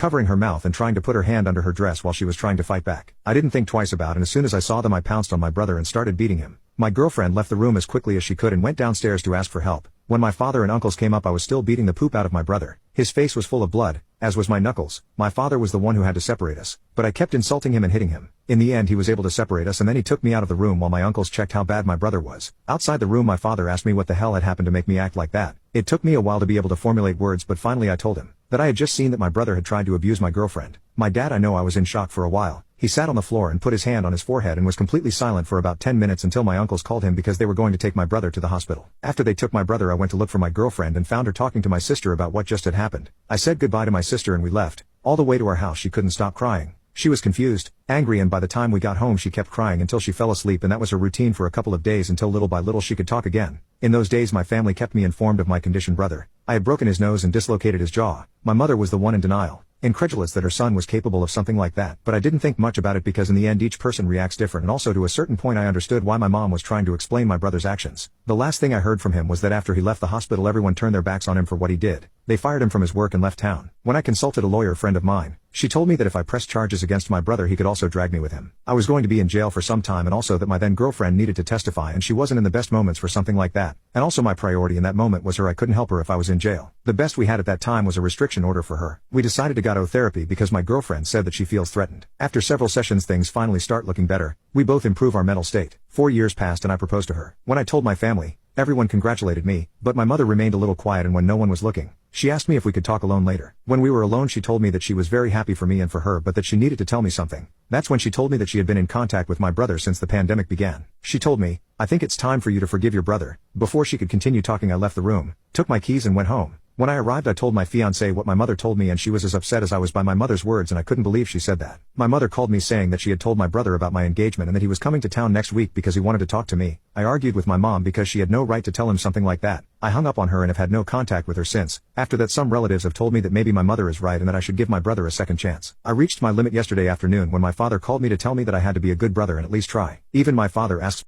covering her mouth and trying to put her hand under her dress while she was trying to fight back. I didn't think twice about it, and as soon as I saw them I pounced on my brother and started beating him. My girlfriend left the room as quickly as she could and went downstairs to ask for help. When my father and uncles came up I was still beating the poop out of my brother. His face was full of blood, as was my knuckles. My father was the one who had to separate us, but I kept insulting him and hitting him. In the end he was able to separate us and then he took me out of the room while my uncles checked how bad my brother was. Outside the room my father asked me what the hell had happened to make me act like that. It took me a while to be able to formulate words, but finally I told him that I had just seen that my brother had tried to abuse my girlfriend. My dad, I know I was in shock for a while. He sat on the floor and put his hand on his forehead and was completely silent for about 10 minutes until my uncles called him because they were going to take my brother to the hospital. After they took my brother I went to look for my girlfriend and found her talking to my sister about what just had happened. I said goodbye to my sister and we left. All the way to our house she couldn't stop crying. She was confused, angry, and by the time we got home she kept crying until she fell asleep, and that was her routine for a couple of days until little by little she could talk again. In those days my family kept me informed of my conditioned brother. I had broken his nose and dislocated his jaw. My mother was the one in denial, incredulous that her son was capable of something like that, but I didn't think much about it because in the end each person reacts different, and also to a certain point I understood why my mom was trying to explain my brother's actions. The last thing I heard from him was that after he left the hospital everyone turned their backs on him for what he did. They fired him from his work and left town. When I consulted a lawyer friend of mine, she told me that if I pressed charges against my brother he could also drag me with him. I was going to be in jail for some time, and also that my then girlfriend needed to testify and she wasn't in the best moments for something like that. And also my priority in that moment was her. I couldn't help her if I was in jail. The best we had at that time was a restriction order for her. We decided to go to therapy because my girlfriend said that she feels threatened. After several sessions things finally start looking better. We both improve our mental state. 4 years passed and I proposed to her. When I told my family, everyone congratulated me, but my mother remained a little quiet, and when no one was looking, she asked me if we could talk alone later. When we were alone she told me that she was very happy for me and for her, but that she needed to tell me something. That's when she told me that she had been in contact with my brother since the pandemic began. She told me, "I think it's time for you to forgive your brother." Before she could continue talking I left the room, took my keys and went home. When I arrived I told my fiancée what my mother told me, and she was as upset as I was by my mother's words, and I couldn't believe she said that. My mother called me saying that she had told my brother about my engagement and that he was coming to town next week because he wanted to talk to me. I argued with my mom because she had no right to tell him something like that. I hung up on her and have had no contact with her since. After that some relatives have told me that maybe my mother is right and that I should give my brother a second chance. I reached my limit yesterday afternoon when my father called me to tell me that I had to be a good brother and at least try. Even my father asks